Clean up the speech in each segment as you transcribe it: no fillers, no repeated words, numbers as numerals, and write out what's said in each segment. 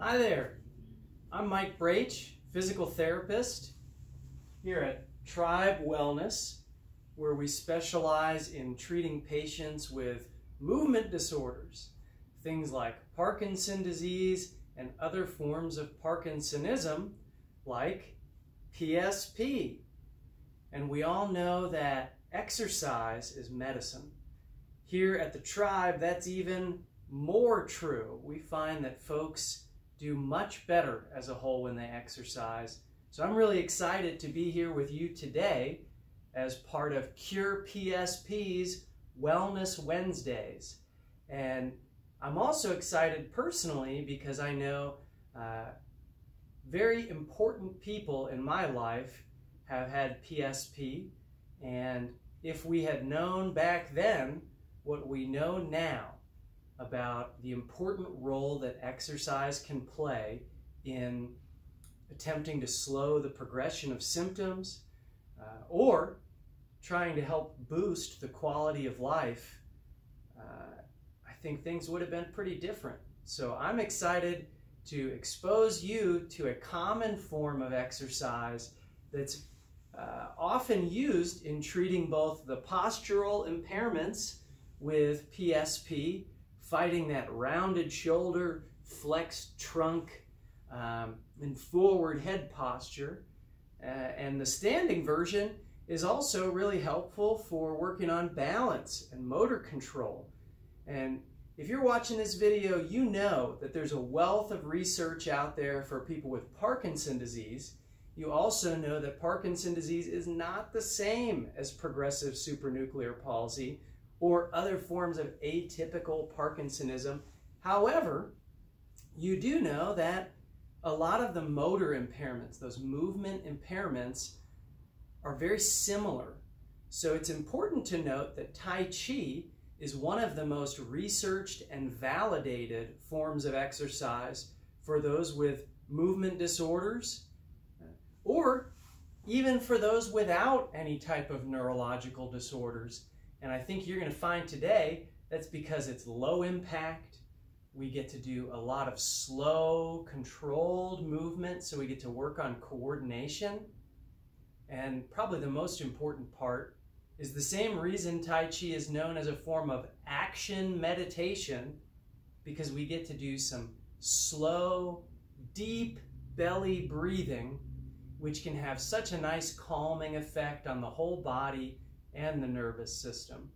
Hi there, I'm Mike Braitsch, physical therapist here at Tribe Wellness, where we specialize in treating patients with movement disorders, things like Parkinson's disease and other forms of Parkinsonism like PSP. And we all know that exercise is medicine. Here at the Tribe, that's even more true. We find that folks do much better as a whole when they exercise. So I'm really excited to be here with you today as part of CurePSP's Wellness Wednesdays. And I'm also excited personally because I know very important people in my life have had PSP, and if we had known back then what we know now about the important role that exercise can play in attempting to slow the progression of symptoms or trying to help boost the quality of life, I think things would have been pretty different. So I'm excited to expose you to a common form of exercise that's often used in treating both the postural impairments with PSP, fighting that rounded shoulder, flexed trunk, and forward head posture. And the standing version is also really helpful for working on balance and motor control. And if you're watching this video, you know that there's a wealth of research out there for people with Parkinson's disease. You also know that Parkinson's disease is not the same as progressive supranuclear palsy or other forms of atypical Parkinsonism. However, you do know that a lot of the motor impairments, those movement impairments, are very similar. So it's important to note that Tai Chi is one of the most researched and validated forms of exercise for those with movement disorders, or even for those without any type of neurological disorders. And I think you're going to find today that's because it's low impact. We get to do a lot of slow, controlled movement, so we get to work on coordination. And probably the most important part is the same reason Tai Chi is known as a form of action meditation, because we get to do some slow, deep belly breathing, which can have such a nice calming effect on the whole body and the nervous system.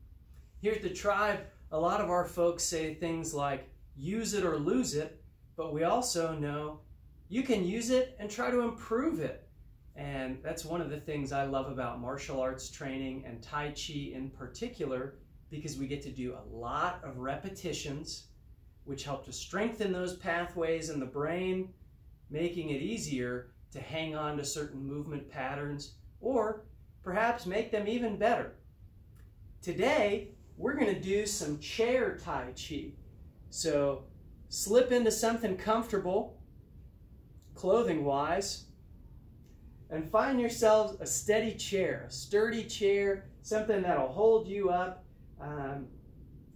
Here at the Tribe, a lot of our folks say things like, use it or lose it, but we also know you can use it and try to improve it. And that's one of the things I love about martial arts training and Tai Chi in particular, because we get to do a lot of repetitions, which help to strengthen those pathways in the brain, making it easier to hang on to certain movement patterns, or perhaps make them even better. Today, we're going to do some chair Tai Chi. So slip into something comfortable, clothing-wise, and find yourselves a steady chair, a sturdy chair, something that'll hold you up.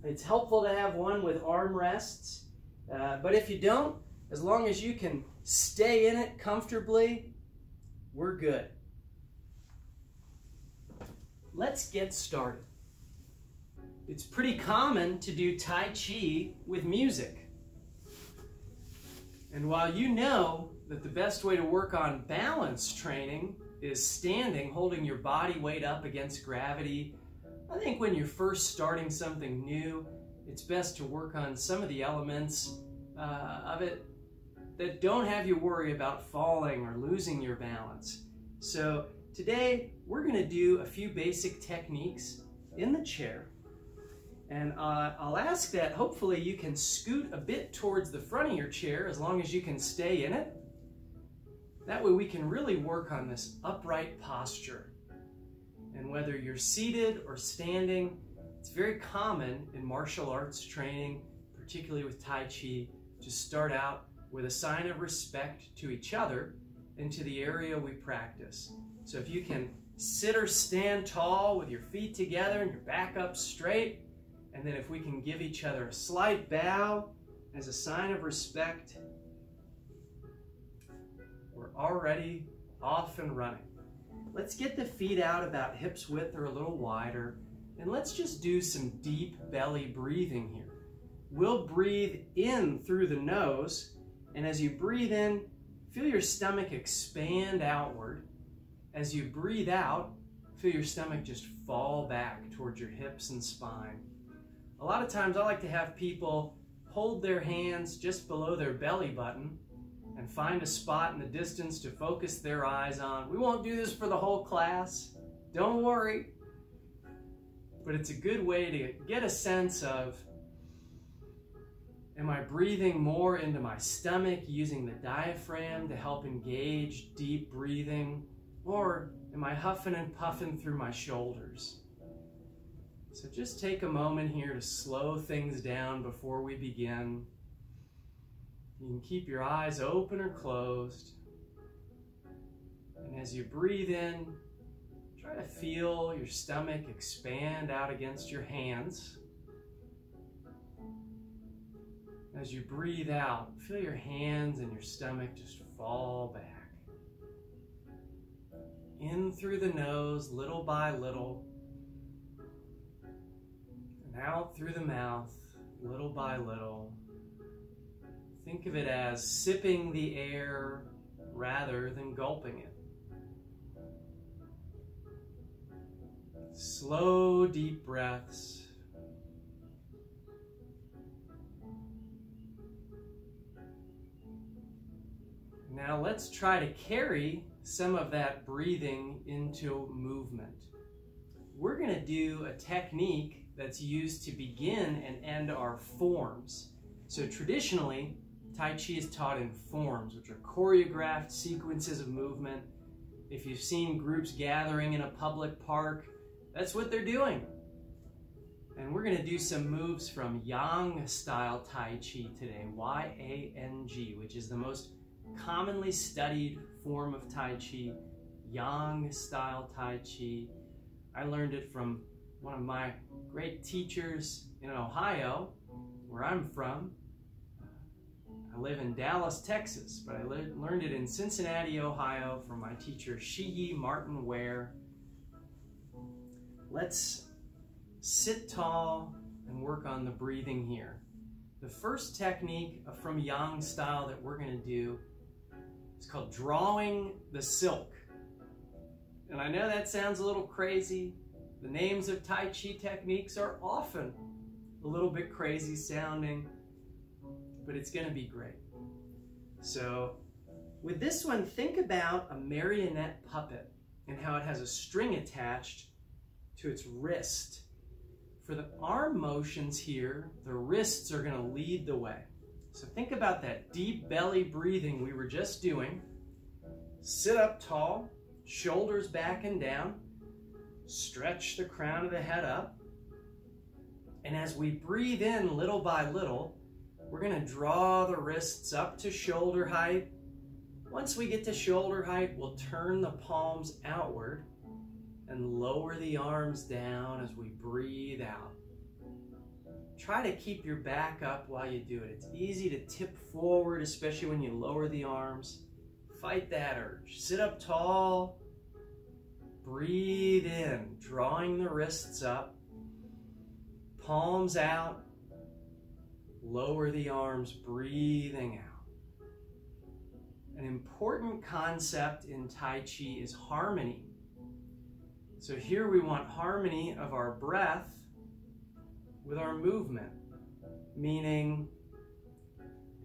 It's helpful to have one with armrests, but if you don't, as long as you can stay in it comfortably, we're good. Let's get started. It's pretty common to do Tai Chi with music. And while you know that the best way to work on balance training is standing, holding your body weight up against gravity, I think when you're first starting something new, it's best to work on some of the elements of it that don't have you worry about falling or losing your balance. So today, we're going to do a few basic techniques in the chair. And I'll ask that hopefully you can scoot a bit towards the front of your chair as long as you can stay in it. That way we can really work on this upright posture. And whether you're seated or standing, it's very common in martial arts training, particularly with Tai Chi, to start out with a sign of respect to each other and to the area we practice. So if you can sit or stand tall with your feet together and your back up straight, and then if we can give each other a slight bow as a sign of respect, already off and running. Let's get the feet out about hips width or a little wider, and let's just do some deep belly breathing here. We'll breathe in through the nose, and as you breathe in, feel your stomach expand outward. As you breathe out, feel your stomach just fall back towards your hips and spine. A lot of times I like to have people hold their hands just below their belly button and find a spot in the distance to focus their eyes on. We won't do this for the whole class, don't worry. But it's a good way to get a sense of, am I breathing more into my stomach, using the diaphragm to help engage deep breathing? Or am I huffing and puffing through my shoulders? So just take a moment here to slow things down before we begin. You can keep your eyes open or closed. And as you breathe in, try to feel your stomach expand out against your hands. As you breathe out, feel your hands and your stomach just fall back. In through the nose, little by little, and out through the mouth, little by little. Think of it as sipping the air rather than gulping it. Slow, deep breaths. Now let's try to carry some of that breathing into movement. We're going to do a technique that's used to begin and end our forms. So traditionally, Tai Chi is taught in forms, which are choreographed sequences of movement. If you've seen groups gathering in a public park, that's what they're doing. And we're going to do some moves from Yang style Tai Chi today, Y-A-N-G, which is the most commonly studied form of Tai Chi, Yang style Tai Chi. I learned it from one of my great teachers in Ohio, where I'm from. I live in Dallas, Texas, but I learned it in Cincinnati, Ohio from my teacher, Shiyi Martin Ware. Let's sit tall and work on the breathing here. The first technique from Yang style that we're going to do is called drawing the silk. And I know that sounds a little crazy. The names of Tai Chi techniques are often a little bit crazy sounding, but it's going to be great. So with this one, think about a marionette puppet and how it has a string attached to its wrist. For the arm motions here, the wrists are going to lead the way. So think about that deep belly breathing we were just doing. Sit up tall, shoulders back and down. Stretch the crown of the head up. And as we breathe in little by little, we're going to draw the wrists up to shoulder height. Once we get to shoulder height, we'll turn the palms outward and lower the arms down as we breathe out. Try to keep your back up while you do it. It's easy to tip forward, especially when you lower the arms. Fight that urge. Sit up tall. Breathe in, drawing the wrists up. Palms out. Lower the arms, breathing out. An important concept in Tai Chi is harmony. So here we want harmony of our breath with our movement, meaning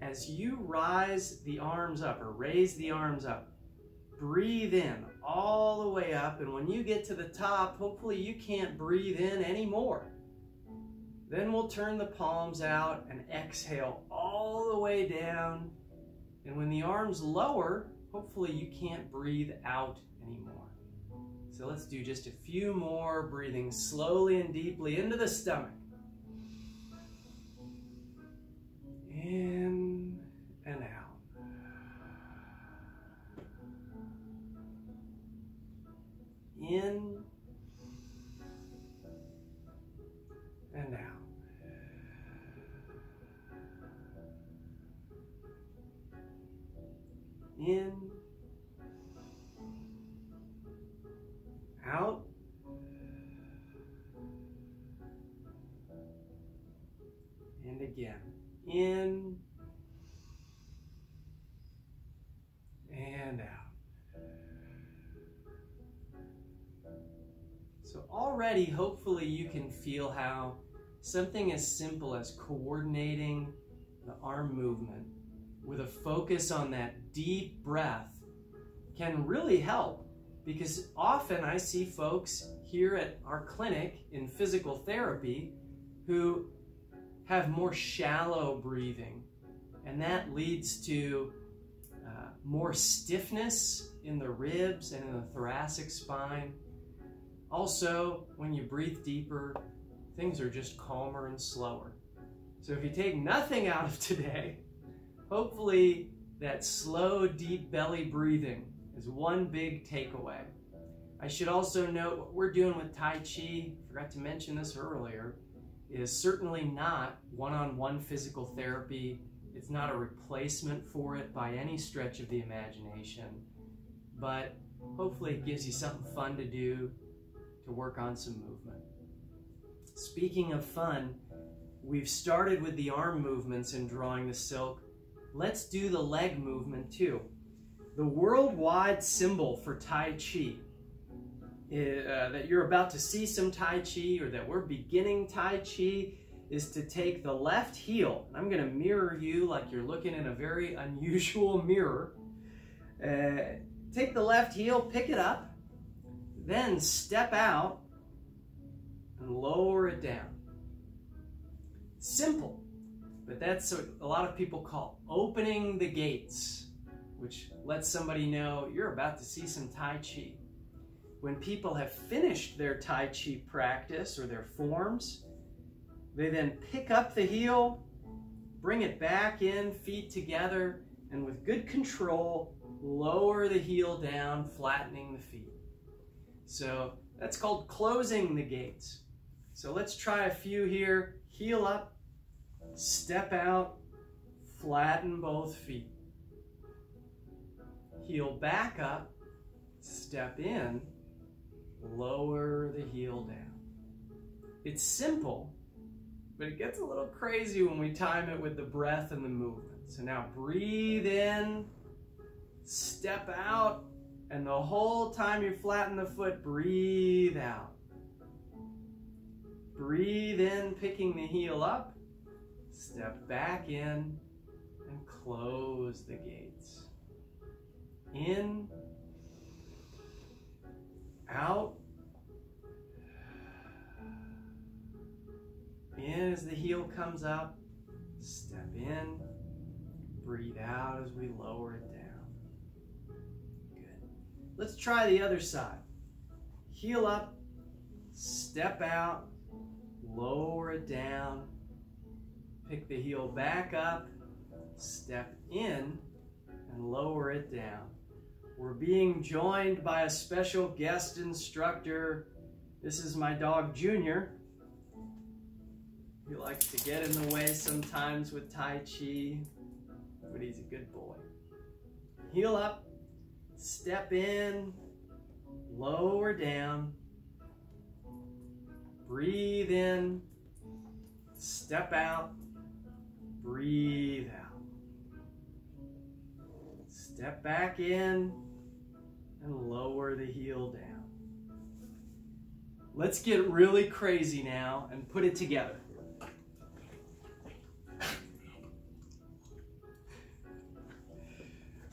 as you rise the arms up or raise the arms up, breathe in all the way up, and when you get to the top, hopefully you can't breathe in anymore. Then we'll turn the palms out and exhale all the way down, and when the arms lower, hopefully you can't breathe out anymore. So let's do just a few more, breathing slowly and deeply into the stomach. In and out. In and out. In and out. So already, hopefully, you can feel how something as simple as coordinating the arm movement with a focus on that deep breath can really help, because often I see folks here at our clinic in physical therapy who have more shallow breathing, and that leads to more stiffness in the ribs and in the thoracic spine. Also, when you breathe deeper, things are just calmer and slower. So if you take nothing out of today, hopefully that slow, deep belly breathing is one big takeaway. I should also note what we're doing with Tai Chi, forgot to mention this earlier, is certainly not one-on-one physical therapy. It's not a replacement for it by any stretch of the imagination, but hopefully it gives you something fun to do to work on some movement. Speaking of fun, we've started with the arm movements in drawing the silk. Let's do the leg movement too. The worldwide symbol for Tai Chi, that you're about to see some Tai Chi or that we're beginning Tai Chi, is to take the left heel. I'm going to mirror you like you're looking in a very unusual mirror. Take the left heel, pick it up, then step out and lower it down. Simple, but that's what a lot of people call opening the gates, which lets somebody know you're about to see some Tai Chi. When people have finished their Tai Chi practice or their forms, they then pick up the heel, bring it back in, feet together, and with good control, lower the heel down, flattening the feet. So that's called closing the gates. So let's try a few here. Heel up, step out, flatten both feet. Heel back up, step in, lower the heel down. It's simple, but it gets a little crazy when we time it with the breath and the movement. So now breathe in, step out, and the whole time you flatten the foot, breathe out. Breathe in, picking the heel up, step back in, and close the gates. In, out, in as the heel comes up, step in, breathe out as we lower it down. Good. Let's try the other side. Heel up, step out, lower it down, pick the heel back up, step in, and lower it down. We're being joined by a special guest instructor. This is my dog, Junior. He likes to get in the way sometimes with Tai Chi, but he's a good boy. Heel up, step in, lower down, breathe in, step out, breathe out. Step back in and lower the heel down. Let's get really crazy now and put it together.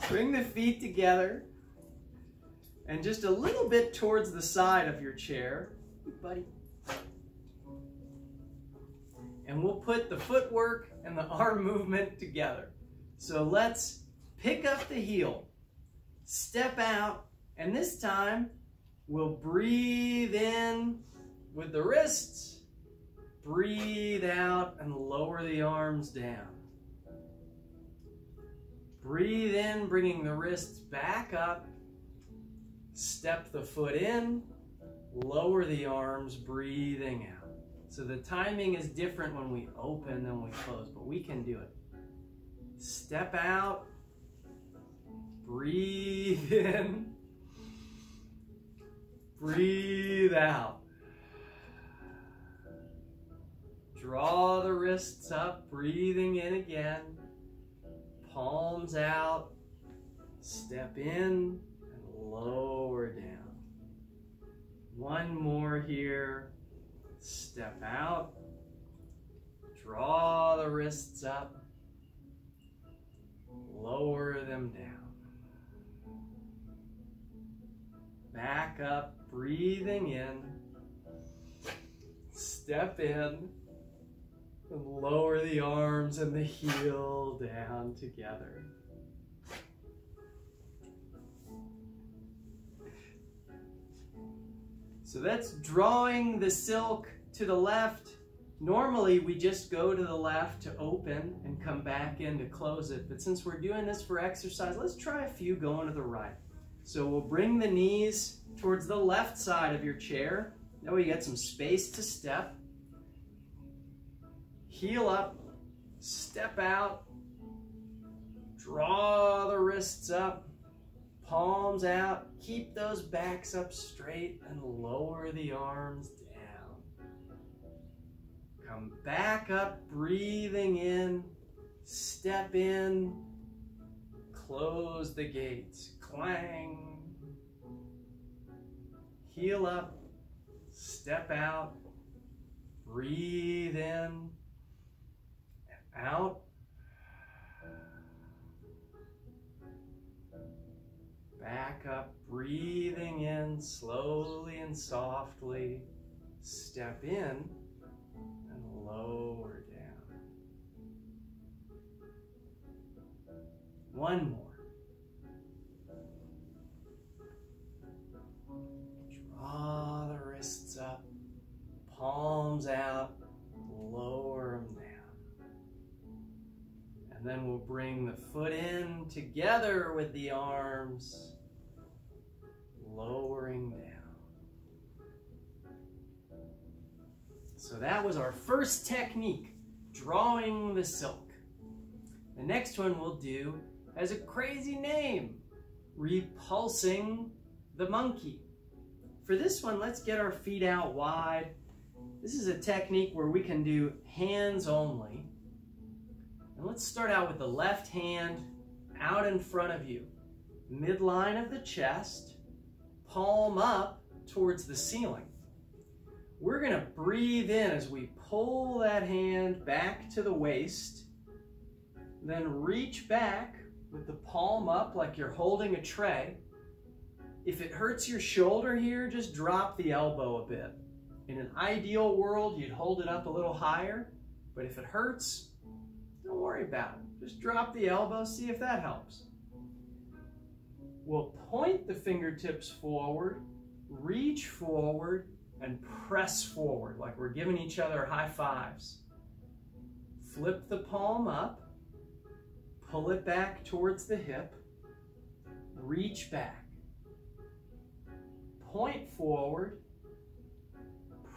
Bring the feet together and just a little bit towards the side of your chair, buddy. And we'll put the footwork and the arm movement together. So let's pick up the heel, step out, and this time we'll breathe in with the wrists, breathe out and lower the arms down. Breathe in, bringing the wrists back up, step the foot in, lower the arms, breathing out. So the timing is different when we open than we close, but we can do it. Step out, breathe in, breathe out. Draw the wrists up, breathing in again, palms out, Step in and lower down. One more here. Step out. Draw the wrists up. Lower them down. Back up, breathing in. Step in and lower the arms and the heel down together. So that's drawing the silk to the left. Normally we just go to the left to open and come back in to close it. But since we're doing this for exercise, let's try a few going to the right. So we'll bring the knees towards the left side of your chair. That way you get some space to step. Heel up, step out, draw the wrists up, palms out, keep those backs up straight and lower the arms down. Come back up, breathing in, step in, close the gates, clang. Heel up, step out, breathe in, out. Back up, breathing in slowly and softly. Step in and lower down. One more. Draw the wrists up, palms out, lower them down. And then we'll bring the foot in together with the arms, lowering down. So that was our first technique, drawing the silk. The next one we'll do has a crazy name, repulsing the monkey. For this one, let's get our feet out wide. This is a technique where we can do hands only. And let's start out with the left hand out in front of you, midline of the chest, palm up towards the ceiling. We're going to breathe in as we pull that hand back to the waist, then reach back with the palm up like you're holding a tray. If it hurts your shoulder here, just drop the elbow a bit. In an ideal world, you'd hold it up a little higher, but if it hurts, don't worry about it. Just drop the elbow, see if that helps. We'll point the fingertips forward, reach forward, and press forward like we're giving each other high fives. Flip the palm up, pull it back towards the hip, reach back. Point forward,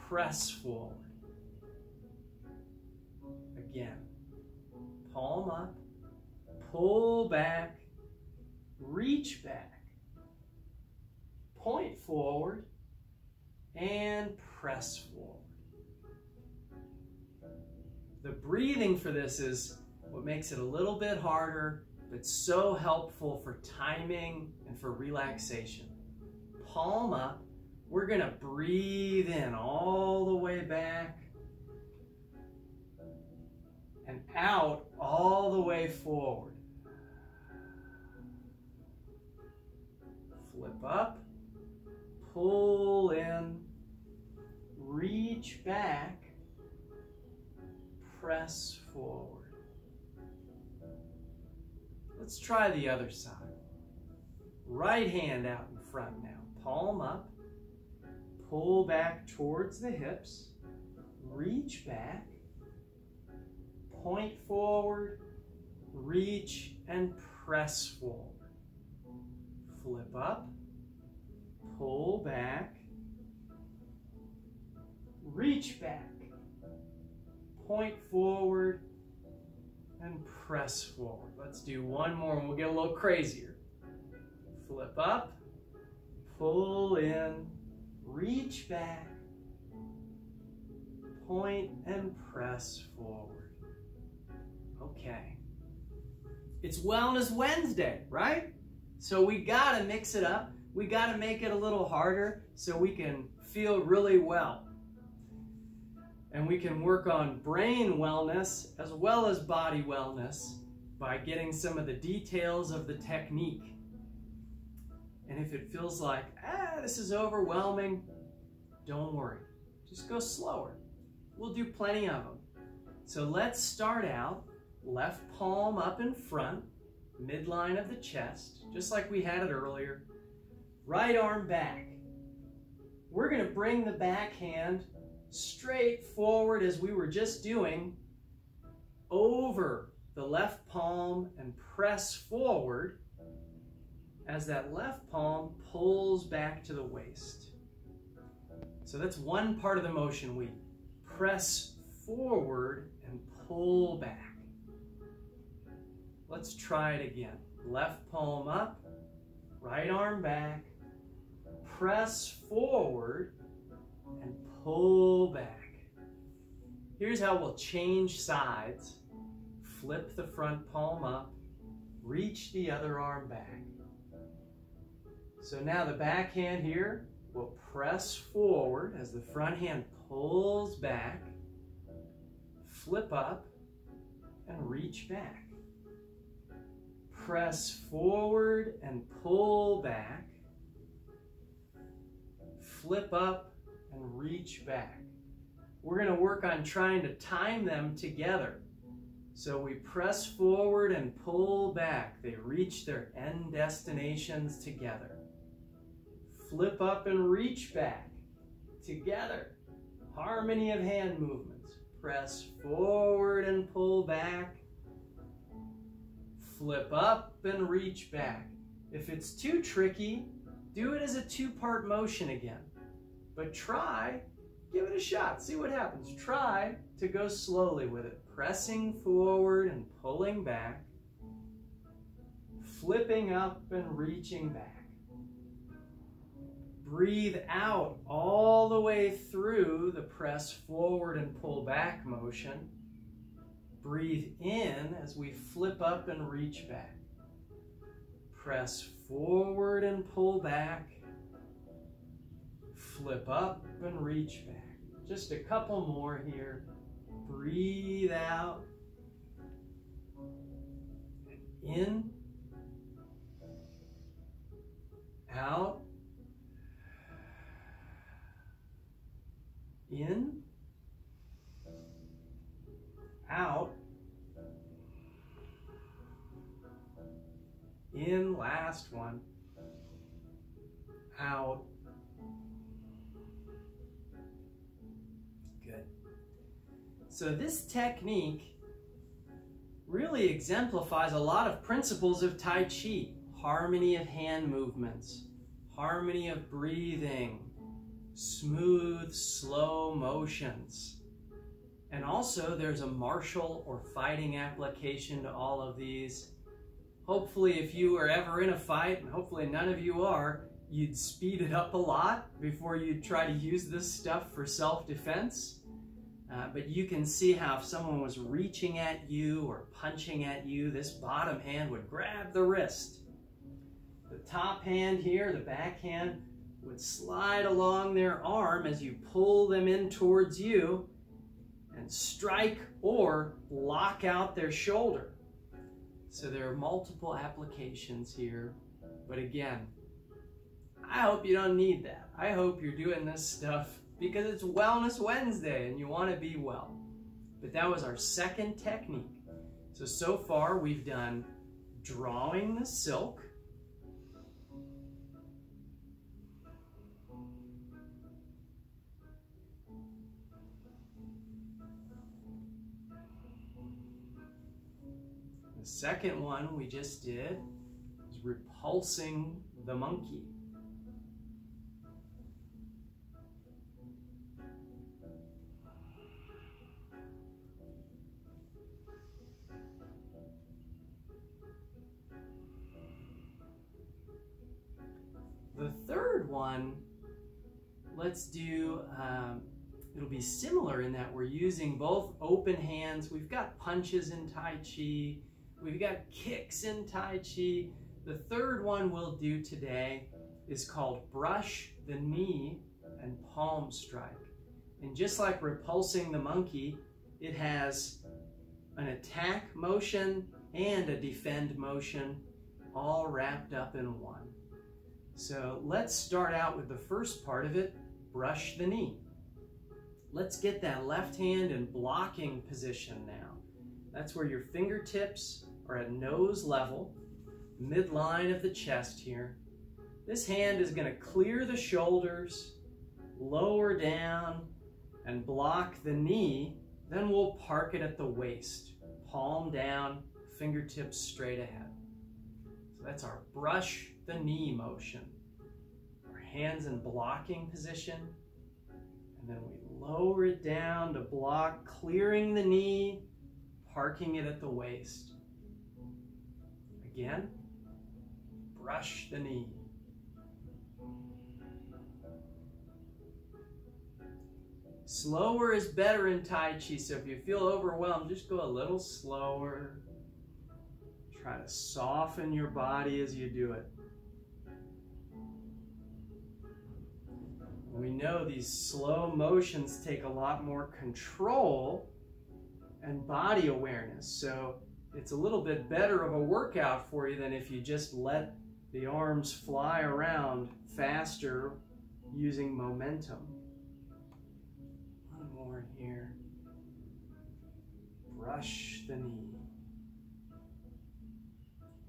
press forward. Again, palm up, pull back, reach back, point forward, and press forward. The breathing for this is what makes it a little bit harder, but so helpful for timing and for relaxation. Palm up, we're going to breathe in all the way back and out all the way forward. Flip up, pull in, reach back, press forward. Let's try the other side. Right hand out in front now. Palm up, pull back towards the hips, reach back, point forward, reach and press forward. Flip up, pull back, reach back, point forward, and press forward. Let's do one more and we'll get a little crazier. Flip up, pull in, reach back, point and press forward. Okay. It's Wellness Wednesday, right? So we gotta mix it up. We gotta make it a little harder so we can feel really well. And we can work on brain wellness as well as body wellness by getting some of the details of the technique. And if it feels like, this is overwhelming, don't worry. Just go slower. We'll do plenty of them. So let's start out, left palm up in front, midline of the chest, just like we had it earlier. Right arm back. We're going to bring the back hand straight forward as we were just doing, over the left palm and press forward as that left palm pulls back to the waist. So that's one part of the motion. We press forward and pull back. Let's try it again. Left palm up, right arm back, press forward and pull back. Here's how we'll change sides. Flip the front palm up, reach the other arm back. So now the back hand here will press forward as the front hand pulls back, flip up, and reach back. Press forward and pull back, flip up, and reach back. We're going to work on trying to time them together. So we press forward and pull back. They reach their end destinations together. Flip up and reach back together. Harmony of hand movements. Press forward and pull back. Flip up and reach back. If it's too tricky, do it as a two-part motion again. But try, give it a shot, see what happens. Try to go slowly with it. Pressing forward and pulling back. Flipping up and reaching back. Breathe out all the way through the press forward and pull back motion. Breathe in as we flip up and reach back. Press forward and pull back. Flip up and reach back. Just a couple more here. Breathe out. In. Out. In. Out. In, last one. Out. Good. So this technique really exemplifies a lot of principles of Tai Chi. Harmony of hand movements, harmony of breathing, smooth, slow motions. And also there's a martial or fighting application to all of these. Hopefully if you were ever in a fight, and hopefully none of you are, you'd speed it up a lot before you'd try to use this stuff for self-defense. But you can see how if someone was reaching at you or punching at you, this bottom hand would grab the wrist. The top hand here, the back hand, would slide along their arm as you pull them in towards you and strike or lock out their shoulder. So there are multiple applications here. But again, I hope you don't need that. I hope you're doing this stuff because it's Wellness Wednesday and you want to be well. But that was our second technique. So far we've done drawing the silk, the second one we just did is repulsing the monkey. The third one, let's do, it'll be similar in that we're using both open hands. We've got punches in Tai Chi. We've got kicks in Tai Chi. The third one we'll do today is called brush the knee and palm strike. And just like repulsing the monkey, it has an attack motion and a defend motion all wrapped up in one. So let's start out with the first part of it, brush the knee. Let's get that left hand in blocking position now. That's where your fingertips are at nose level, midline of the chest here. This hand is going to clear the shoulders, lower down, and block the knee. Then we'll park it at the waist, palm down, fingertips straight ahead. So that's our brush the knee motion. Our hands in blocking position, and then we lower it down to block, clearing the knee, parking it at the waist. Again, brush the knee. Slower is better in Tai Chi, so if you feel overwhelmed, just go a little slower. Try to soften your body as you do it. We know these slow motions take a lot more control and body awareness, so it's a little bit better of a workout for you than if you just let the arms fly around faster using momentum. One more here. Brush the knee.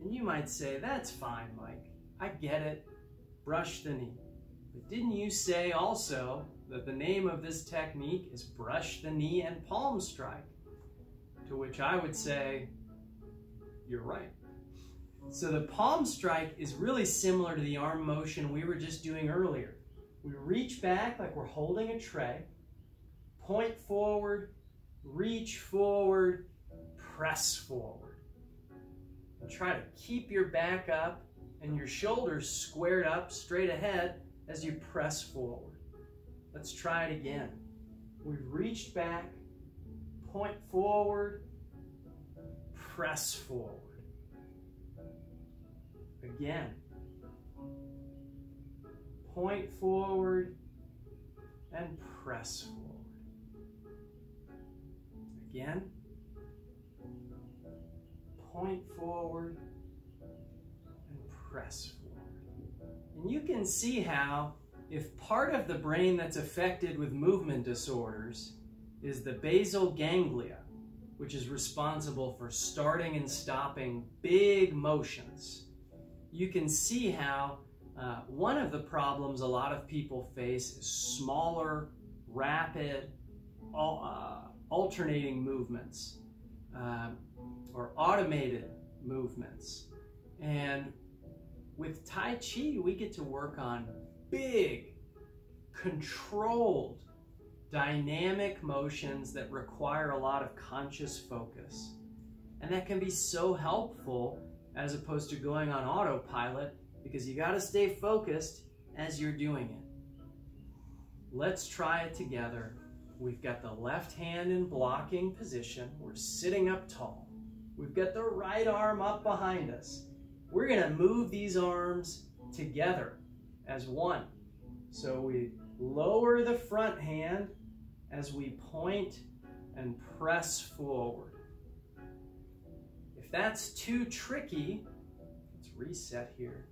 And you might say, that's fine, Mike. I get it. Brush the knee. But didn't you say also that the name of this technique is brush the knee and palm strike? To which I would say, you're right. So the palm strike is really similar to the arm motion we were just doing earlier. We reach back like we're holding a tray, point forward, reach forward, press forward. And try to keep your back up and your shoulders squared up straight ahead as you press forward. Let's try it again. We've reached back, point forward, press forward. Again. Point forward and press forward. Again. Point forward and press forward. And you can see how if part of the brain that's affected with movement disorders is the basal ganglia, which is responsible for starting and stopping big motions, you can see how one of the problems a lot of people face is smaller, rapid, alternating movements or automated movements. And with Tai Chi, we get to work on big, controlled, dynamic motions that require a lot of conscious focus. And that can be so helpful as opposed to going on autopilot, because you got to stay focused as you're doing it. Let's try it together. We've got the left hand in blocking position. We're sitting up tall. We've got the right arm up behind us. We're going to move these arms together as one. So we lower the front hand as we point and press forward. If that's too tricky, let's reset here.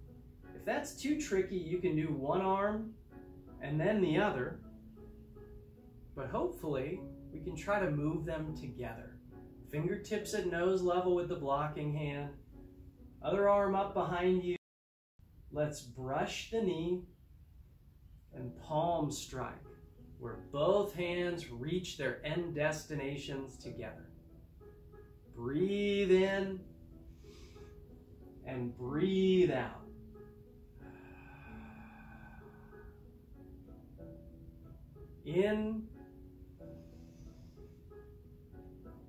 If that's too tricky, you can do one arm and then the other. But hopefully, we can try to move them together. Fingertips at nose level with the blocking hand. Other arm up behind you. Let's brush the knee and palm strike, where both hands reach their end destinations together. Breathe in and breathe out. In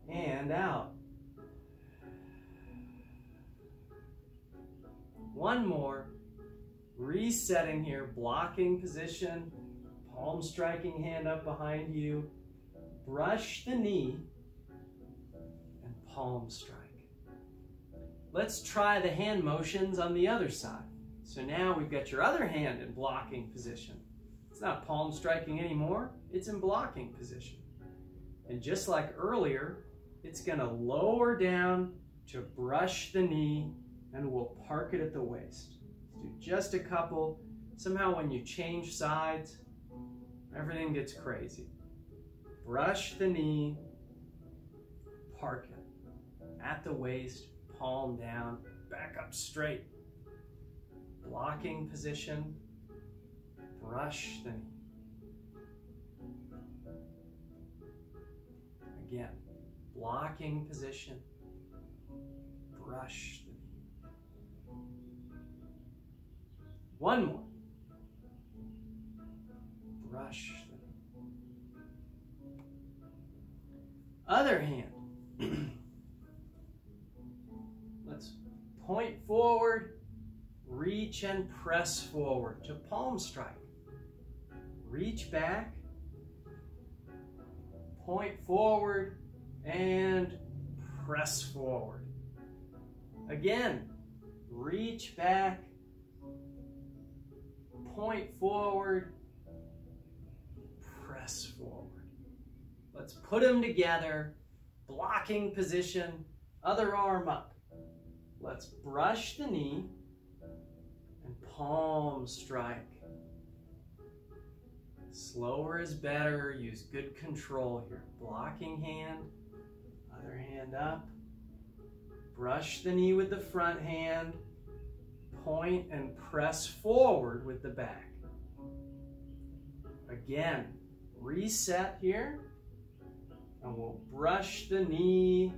and out. One more. Resetting here, blocking position, palm striking hand up behind you. Brush the knee and palm strike. let's try the hand motions on the other side. So now we've got your other hand in blocking position. It's not palm striking anymore, it's in blocking position. And just like earlier, it's gonna lower down to brush the knee, and we'll park it at the waist. Let's do just a couple. Somehow when you change sides, everything gets crazy. Brush the knee, park it at the waist, palm down, back up straight. Blocking position, brush the knee. Again, blocking position, brush the knee. One more. Brush the knee. Other hand. Let's point forward, reach and press forward to palm strike. Reach back, point forward, and press forward. Again, reach back, point forward, press forward. Let's put them together, blocking position, other arm up. Let's brush the knee and palm strike. Slower is better, use good control here. Blocking hand, other hand up. Brush the knee with the front hand, point and press forward with the back. Again, reset here, and we'll brush the knee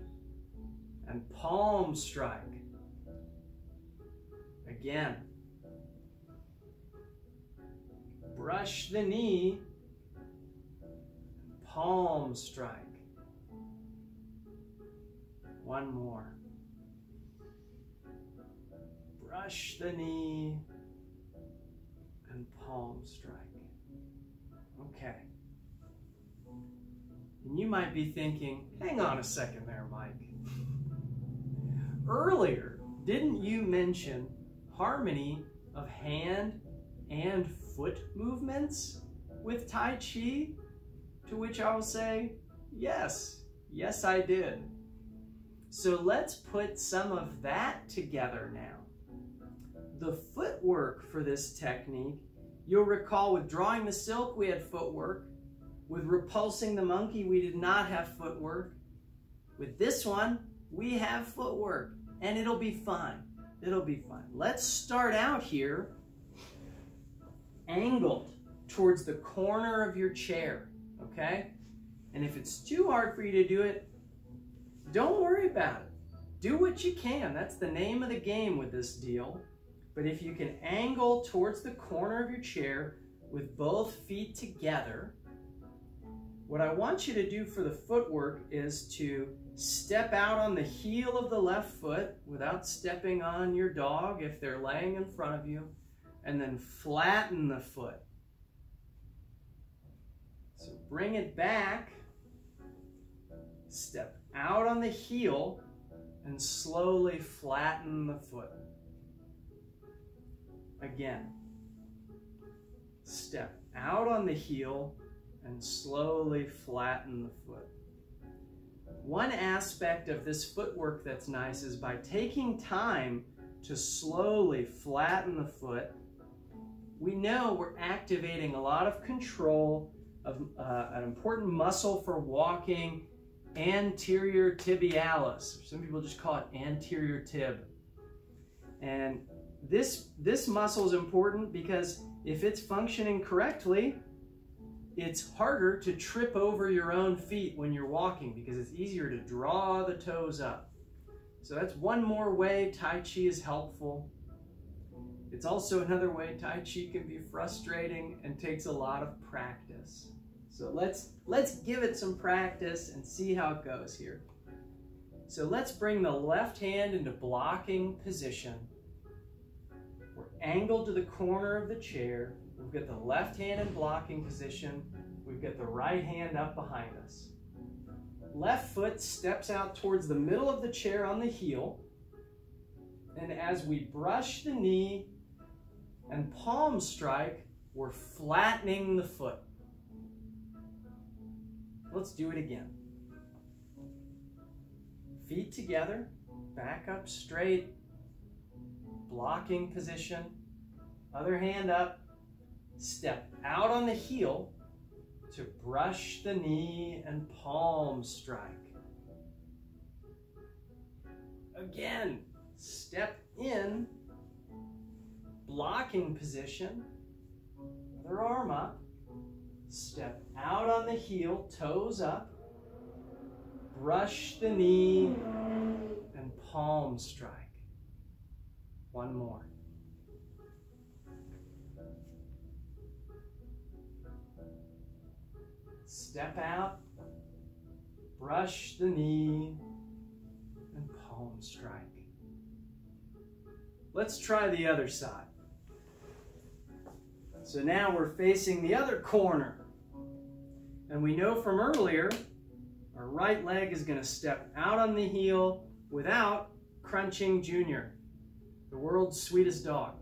and palm strike. Again, brush the knee, palm strike. One more. Brush the knee and palm strike. Okay. And you might be thinking, hang on a second there, Mike. Earlier, didn't you mention harmony of hand and foot movements with Tai Chi? To which I will say, yes, yes I did. So let's put some of that together now. The footwork for this technique, you'll recall with drawing the silk we had footwork. With repulsing the monkey we did not have footwork. With this one we have footwork, and it'll be fun. It'll be fun. Let's start out here angled towards the corner of your chair, okay? And if it's too hard for you to do it, don't worry about it. Do what you can. That's the name of the game with this deal. But if you can angle towards the corner of your chair with both feet together, what I want you to do for the footwork is to step out on the heel of the left foot without stepping on your dog if they're laying in front of you, and then flatten the foot. So bring it back, step out on the heel, and slowly flatten the foot. Again, step out on the heel and slowly flatten the foot. One aspect of this footwork that's nice is by taking time to slowly flatten the foot, we know we're activating a lot of control of an important muscle for walking, anterior tibialis. Some people just call it anterior tib. And this muscle is important because if it's functioning correctly, it's harder to trip over your own feet when you're walking because it's easier to draw the toes up. So that's one more way Tai Chi is helpful. It's also another way Tai Chi can be frustrating and takes a lot of practice. So let's give it some practice and see how it goes here. So let's bring the left hand into blocking position. We're angled to the corner of the chair. We've got the left hand in blocking position. We've got the right hand up behind us. Left foot steps out towards the middle of the chair on the heel. And as we brush the knee and palm strike, we're flattening the foot. Let's do it again. Feet together, back up straight, blocking position, other hand up, step out on the heel to brush the knee and palm strike. Again, step in, blocking position, other arm up, step out on the heel, toes up, brush the knee and palm strike. One more. Step out, brush the knee and palm strike. Let's try the other side. So now we're facing the other corner. And we know from earlier, our right leg is going to step out on the heel without crunching Junior, the world's sweetest dog.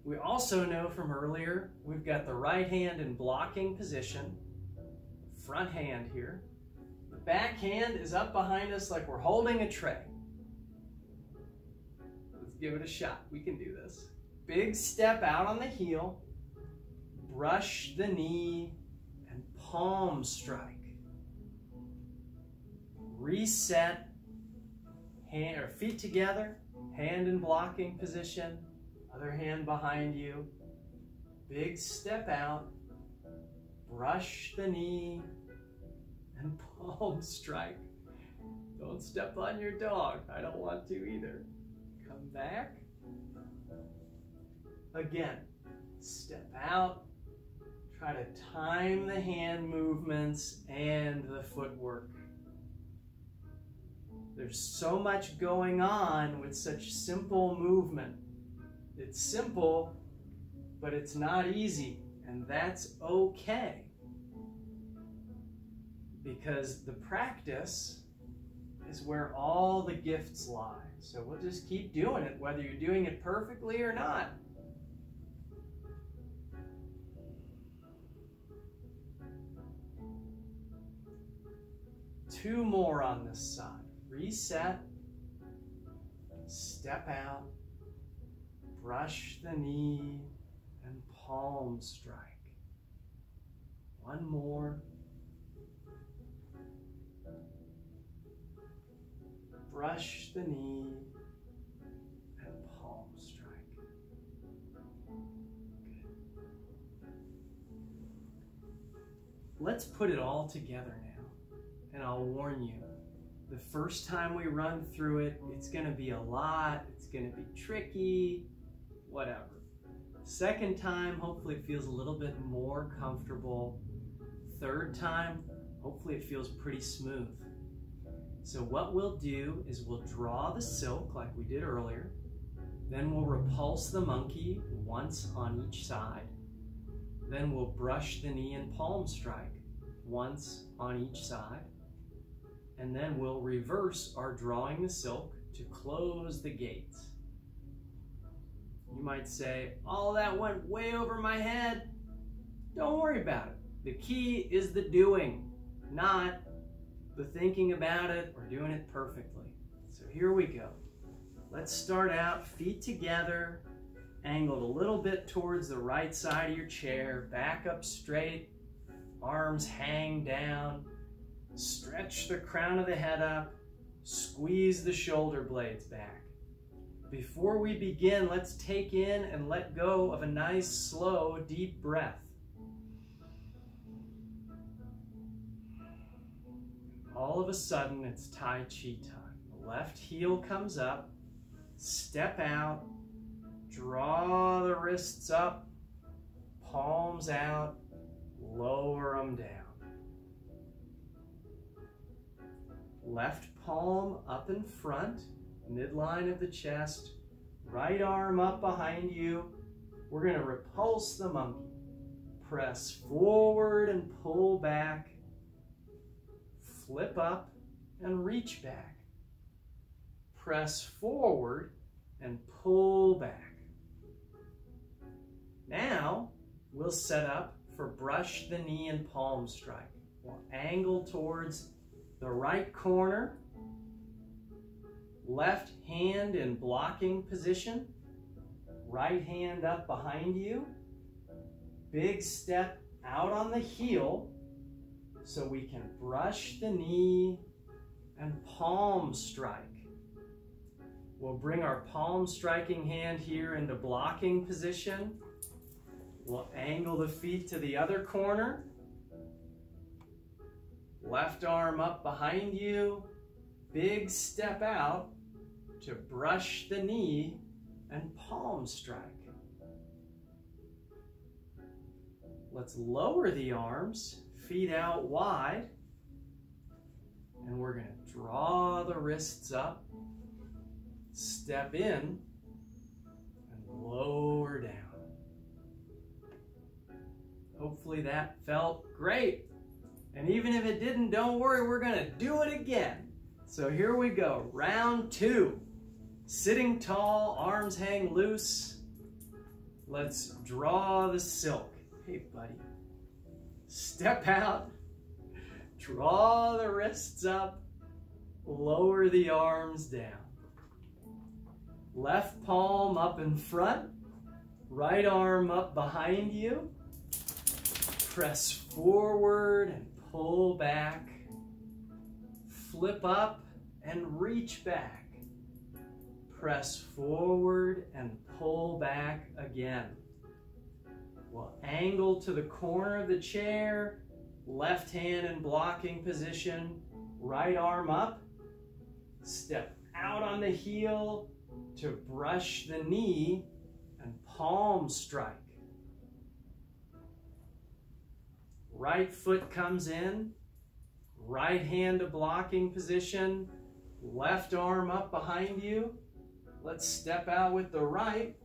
We also know from earlier, we've got the right hand in blocking position, front hand here. The back hand is up behind us like we're holding a tray. Let's give it a shot. We can do this. Big step out on the heel, brush the knee, and palm strike. Reset, hand or feet together, hand in blocking position, other hand behind you. Big step out, brush the knee, and palm strike. Don't step on your dog. I don't want to either. Come back. Again, step out. Try to time the hand movements and the footwork. There's so much going on with such simple movement. It's simple, but it's not easy, and that's okay. Because the practice is where all the gifts lie. So we'll just keep doing it, whether you're doing it perfectly or not. Two more on this side. Reset, step out, brush the knee, and palm strike. One more. Brush the knee and palm strike. Good. Let's put it all together now, and I'll warn you. The first time we run through it, it's going to be a lot, it's going to be tricky, whatever. Second time, hopefully it feels a little bit more comfortable. Third time, hopefully it feels pretty smooth. So what we'll do is we'll draw the silk like we did earlier, then we'll repulse the monkey once on each side, then we'll brush the knee and palm strike once on each side, and then we'll reverse our drawing the silk to close the gates. You might say, all that went way over my head. Don't worry about it. The key is the doing, not the thinking about it or doing it perfectly. So here we go. Let's start out feet together, angled a little bit towards the right side of your chair, back up straight, arms hang down. Stretch the crown of the head up, squeeze the shoulder blades back. Before we begin, let's take in and let go of a nice, slow, deep breath. All of a sudden, it's Tai Chi time. The left heel comes up, step out, draw the wrists up, palms out, lower them down. Left palm up in front, midline of the chest, right arm up behind you. We're going to repulse the monkey. Press forward and pull back. Flip up and reach back. press forward and pull back. Now we'll set up for brush the knee and palm strike. We'll angle towards the right corner, left hand in blocking position, right hand up behind you, big step out on the heel so we can brush the knee and palm strike. We'll bring our palm striking hand here into blocking position. We'll angle the feet to the other corner. Left arm up behind you. Big step out to brush the knee and palm strike. Let's lower the arms, feet out wide, and we're going to draw the wrists up, step in, and lower down. Hopefully that felt great. And even if it didn't, don't worry, we're going to do it again. So here we go, round 2. Sitting tall, arms hang loose. Let's draw the silk. Hey, buddy. Step out, draw the wrists up, lower the arms down. Left palm up in front, right arm up behind you. Press forward and pull back. Flip up and reach back. Press forward and pull back again. We'll angle to the corner of the chair, left hand in blocking position, right arm up, step out on the heel to brush the knee and palm strike. Right foot comes in, right hand to blocking position, left arm up behind you. Let's step out with the right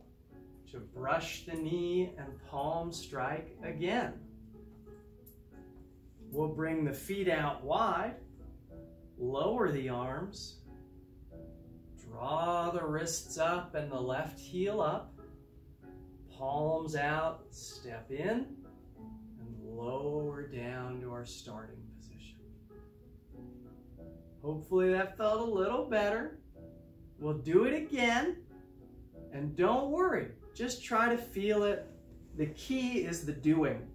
to brush the knee and palm strike again. We'll bring the feet out wide, lower the arms, draw the wrists up and the left heel up, palms out, step in, and lower down to our starting position. Hopefully that felt a little better. We'll do it again, and don't worry. Just try to feel it. The key is the doing.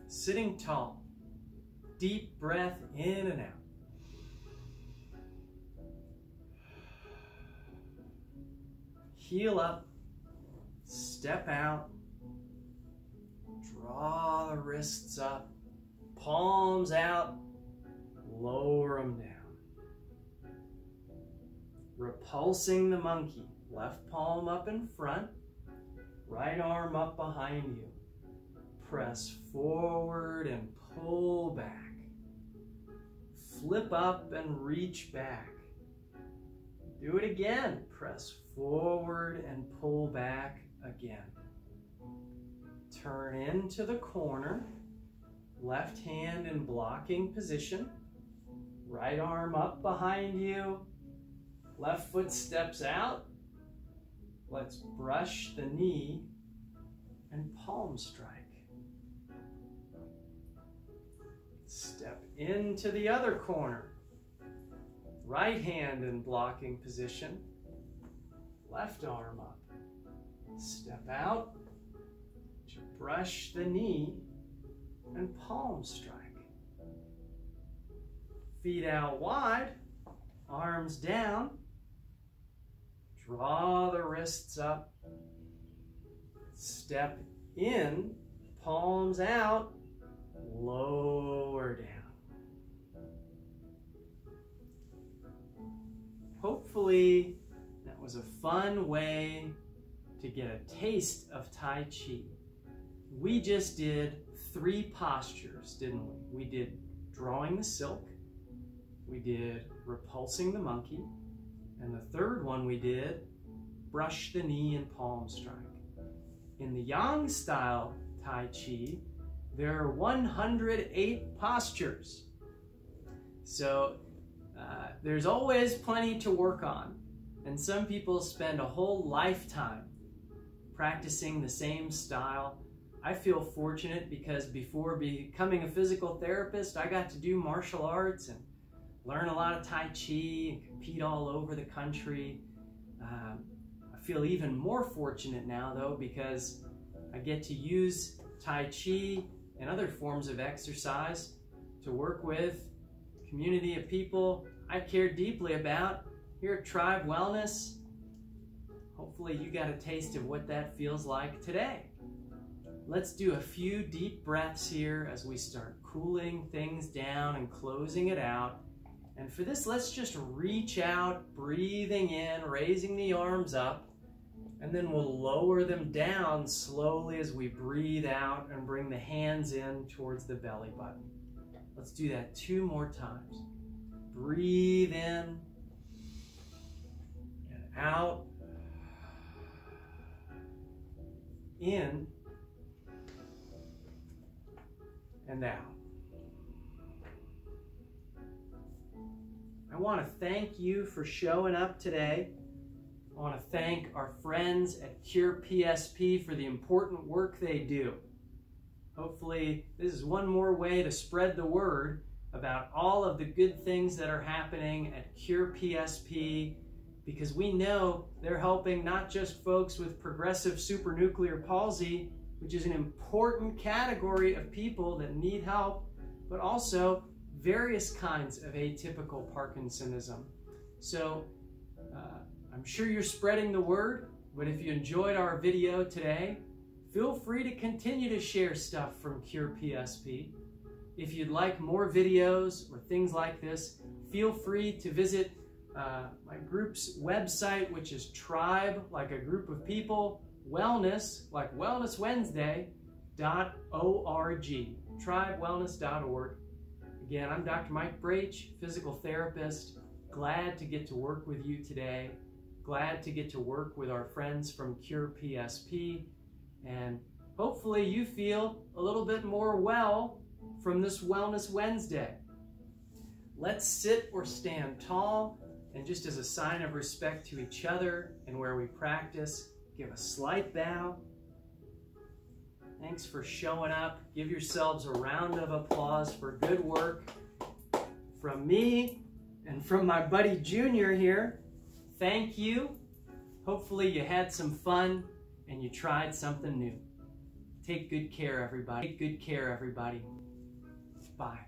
Sitting tall. Deep breath in and out. Heel up. Step out. Draw the wrists up. Palms out. Lower them down. Repulsing the monkey. Left palm up in front, right arm up behind you. Press forward and pull back. Flip up and reach back. Do it again. Press forward and pull back again. Turn into the corner. Left hand in blocking position. Right arm up behind you. Left foot steps out. Let's brush the knee and palm strike. Step into the other corner. Right hand in blocking position. Left arm up. Step out to brush the knee and palm strike. Feet out wide, arms down. Draw the wrists up, step in, palms out, lower down. Hopefully that was a fun way to get a taste of Tai Chi. We just did 3 postures, didn't we? We did drawing the silk, we did repulsing the monkey, and the third one we did, brush the knee and palm strike. In the Yang style Tai Chi, there are 108 postures. So there's always plenty to work on. And some people spend a whole lifetime practicing the same style. I feel fortunate because before becoming a physical therapist, I got to do martial arts and learn a lot of Tai Chi and compete all over the country. I feel even more fortunate now though because I get to use Tai Chi and other forms of exercise to work with a community of people I care deeply about here at Tribe Wellness. Hopefully you got a taste of what that feels like today. Let's do a few deep breaths here as we start cooling things down and closing it out. And for this, let's just reach out, breathing in, raising the arms up, and then we'll lower them down slowly as we breathe out and bring the hands in towards the belly button. Let's do that 2 more times. Breathe in and out. In and out. I want to thank you for showing up today. I want to thank our friends at CurePSP for the important work they do. Hopefully, this is one more way to spread the word about all of the good things that are happening at CurePSP, because we know they're helping not just folks with progressive supranuclear palsy, which is an important category of people that need help, but also various kinds of atypical Parkinsonism. So I'm sure you're spreading the word, but if you enjoyed our video today, feel free to continue to share stuff from CurePSP. If you'd like more videos or things like this, feel free to visit my group's website, which is Tribe, like a group of people, Wellness, like Wellness Wednesday, .org, tribewellness.org. Again, I'm Dr. Mike Braitsch, physical therapist. Glad to get to work with you today. Glad to get to work with our friends from CurePSP. And hopefully you feel a little bit more well from this Wellness Wednesday. Let's sit or stand tall, and just as a sign of respect to each other and where we practice, give a slight bow. Thanks for showing up. Give yourselves a round of applause for good work from me and from my buddy Junior here. Thank you. Hopefully you had some fun and you tried something new. Take good care, everybody. Take good care, everybody. Bye.